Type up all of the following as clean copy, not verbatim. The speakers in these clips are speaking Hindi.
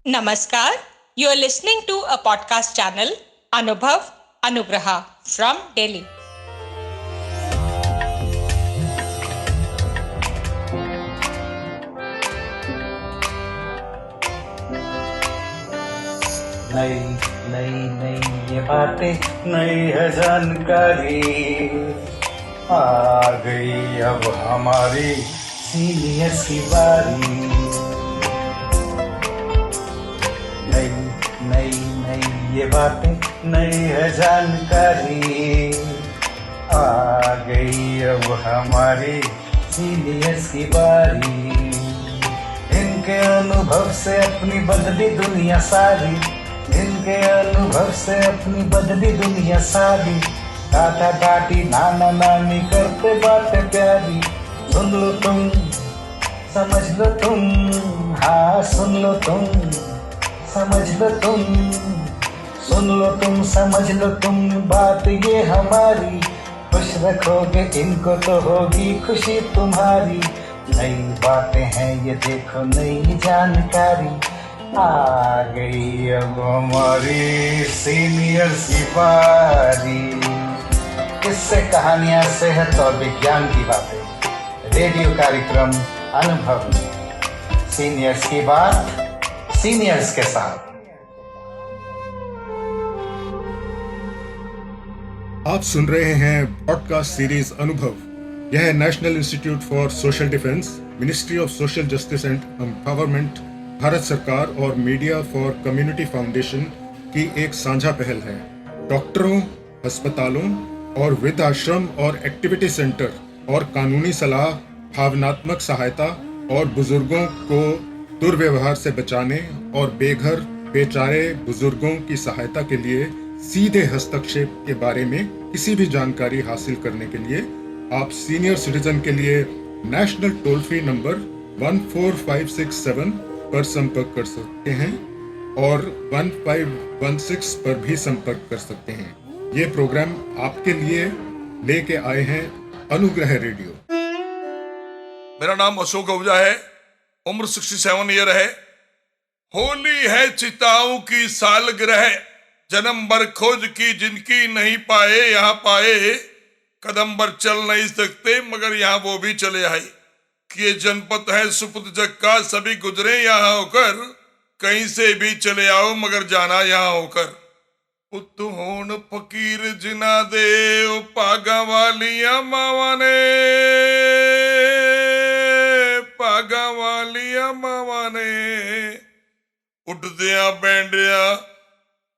Namaskar. You are listening to a podcast channel, Anubhav Anugraha from Delhi. नई नई नई ये बातें, नई है जानकारी, आ गई अब हमारी सीनियर्स की बारी। नई नई नई ये बातें, नई है जानकारी, आ गई अब हमारी सीनियर्स की बारी। इनके अनुभव से अपनी बदली दुनिया सारी, इनके अनुभव से अपनी बदली दुनिया सारी। दादा दादी नाना नानी करते बातें प्यारी। सुन लो तुम, समझ लो तुम, हाँ सुन लो तुम, समझ लो तुम, सुन लो तुम, समझ लो तुम, बात ये हमारी। खुश रखोगे इनको तो होगी खुशी तुम्हारी। नई बातें हैं ये देखो, नई जानकारी, आ गई अब हमारी सीनियर्स की बारी। किससे कहानियां, सेहत और विज्ञान की बातें, रेडियो कार्यक्रम अनुभव में सीनियर्स की बात, सीनियर्स के साथ। आप सुन रहे हैं पॉडकास्ट सीरीज अनुभव। यह है national institute for social defence, ministry of social justice and empowerment, Bharat सरकार और मीडिया फॉर कम्युनिटी फाउंडेशन की एक साझा पहल है। डॉक्टरों, अस्पतालों और वृद्धाश्रम और एक्टिविटी सेंटर और कानूनी सलाह, भावनात्मक सहायता और बुजुर्गों को दुर्व्यवहार से बचाने और बेघर बेचारे बुजुर्गों की सहायता के लिए सीधे हस्तक्षेप के बारे में किसी भी जानकारी हासिल करने के लिए आप सीनियर सिटीजन के लिए नेशनल टोल फ्री नंबर 14567 पर संपर्क कर सकते हैं और 1516 पर भी संपर्क कर सकते हैं। ये प्रोग्राम आपके लिए लेके आए हैं अनुग्रह रेडियो। मेरा नाम अशोक आहूजा है, उम्र 67 ईयर है। होली है चिताओं की सालगिरह, जन्म भर खोज की जिनकी नहीं पाए यहाँ पाए। कदम भर चल नहीं सकते मगर यहाँ वो भी चले आए। कि ये जनपद है सुपुत जग का, सभी गुजरे यहाँ होकर। कहीं से भी चले आओ मगर जाना यहाँ होकर। पुत्तु होन फकीर जिना दे ओ पागा वालिया मावा ने, पागा वालिया मावा ने। उठदिया बैंडिया,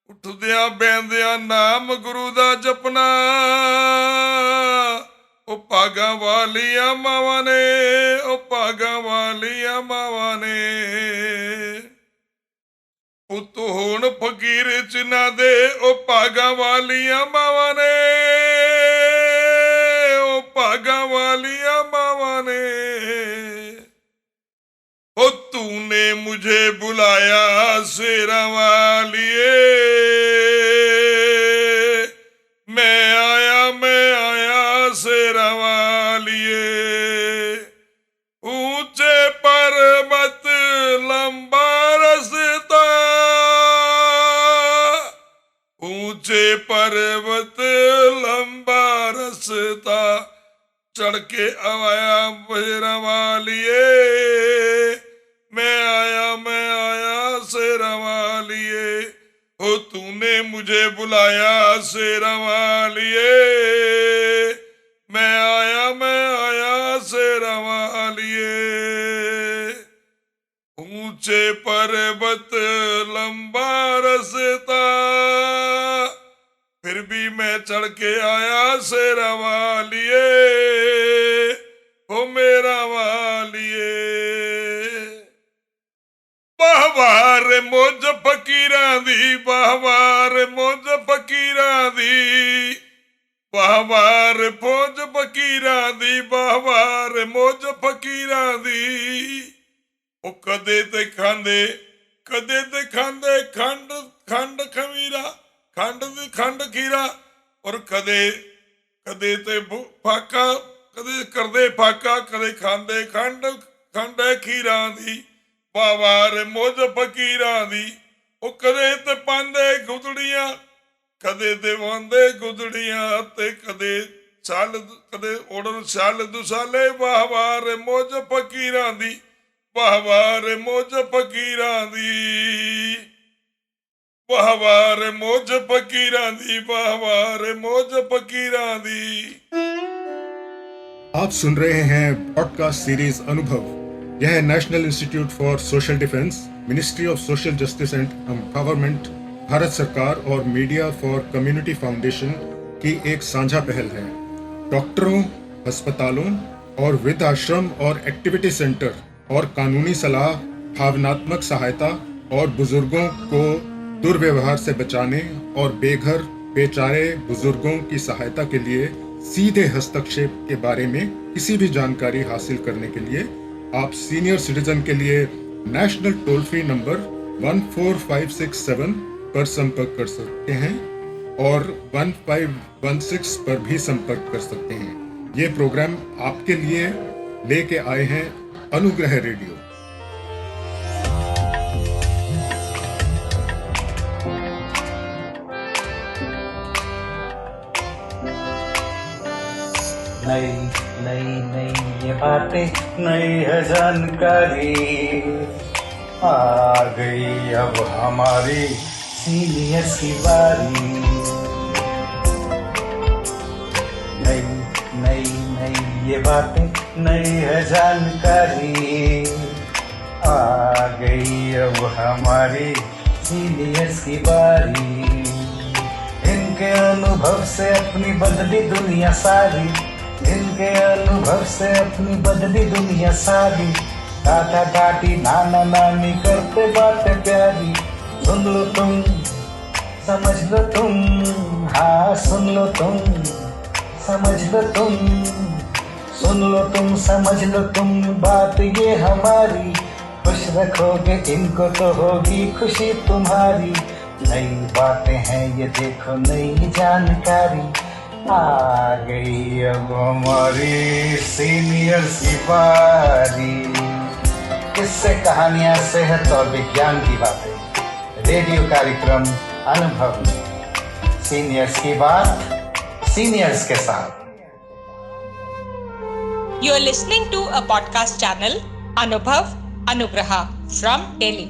उठदिया बैंदिया नाम गुरु दा जपना। ओ पागा वालिया मावा ने, ओ पागा वालिया मावा ने। पुत्त होन फकीर चिना दे ओ पागा वालिया मावा ने, ओ पागा वालिया मावा ने। ओ तूने मुझे बुलाया शेरा वालिए, मैं आया शेरा वालिए। ऊंचे पर्वत लंबा रास्ता, ऊंचे पर्वत लंबा रास्ता, चढ़ के आया शेरा वालिए। मैं आया शेरा वालिए। हो तूने मुझे बुलाया शेरा वालिए, मैं आया शेरा वालिए। ऊंचे पर्वत लंबा रास्ता, फिर भी मैं चढ़ के आया शेरा वालिए। हो मेरा वालिए। बाहवार मौज फकीरां दी, बाहवार मौज फकीरां दी, बाहवार मौज फकीरां दी, बाहवार मौज फकीरां दी। ओ कदे ते खांदे खंड खंड खमीरा, खंड खीरा। और कदे ते फाका, कदे करदे फाका, कदे खांदे खंड खीरा दी। ਬਾਵਾਰ ਮੋਜ ਫਕੀਰਾਂ ਦੀ ਉਹ ਕਦੇ ਤੇ ਪਾਉਂਦੇ ਗੁਦੜੀਆਂ ਕਦੇ ਦੇਵਾਂਦੇ ਗੁਦੜੀਆਂ ਤੇ ਕਦੇ ਉੜਨ ਛਲ ਦੁਸਾਲੇ ਬਾਵਾਰ ਮੋਜ ਫਕੀਰਾਂ ਦੀ ਬਾਵਾਰ ਮੋਜ ਫਕੀਰਾਂ ਦੀ ਬਾਵਾਰ ਮੋਜ ਫਕੀਰਾਂ ਦੀ ਬਾਵਾਰ ਮੋਜ ਫਕੀਰਾਂ ਦੀ। आप सुन रहे हैं पॉडकास्ट सीरीज अनुभव। यह है national institute for social defence, ministry of social justice and empowerment, Bharat सरकार और मीडिया फॉर कम्युनिटी फाउंडेशन की एक साझा पहल है। डॉक्टरों, अस्पतालों और वृद्धाश्रम और एक्टिविटी सेंटर और कानूनी सलाह, भावनात्मक सहायता और बुजुर्गों को दुर्व्यवहार से बचाने और बेघर बेचारे बुजुर्गों की सहायता के लिए सीधे हस्तक्षेप के बारे में किसी भी जानकारी हासिल करने के लिए आप सीनियर सिटीजन के लिए नेशनल टोल फ्री नंबर 14567 पर संपर्क कर सकते हैं और 1516 पर भी संपर्क कर सकते हैं। ये प्रोग्राम आपके लिए लेके आए हैं अनुग्रह रेडियो। नई नई नई ये बातें, नई है जानकारी, आ गई अब हमारी सीनियर्स की बारी। नई नई नई ये बातें, नई है जानकारी, आ गई अब हमारी सीनियर्स की बारी। इनके अनुभव से अपनी बदली दुनिया सारी, इनके अनुभव से अपनी बदली दुनिया सारी। दादा दादी नाना नानी करते बातें प्यारी। सुन लो तुम, समझ लो तुम, हाँ सुन लो तुम, समझ लो तुम, सुन लो तुम, समझ लो तुम, बात ये हमारी। खुश रखोगे इनको तो होगी खुशी तुम्हारी। नई बातें हैं ये देखो, नई जानकारी, आ गई अब हमारी सीनियर्स की बारी। किससे कहानियां, सेहत और विज्ञान की बातें, रेडियो कार्यक्रम अनुभव में सीनियर्स की बात सीनियर्स के साथ। You are listening to a podcast channel Anubhav Anugraha from Delhi.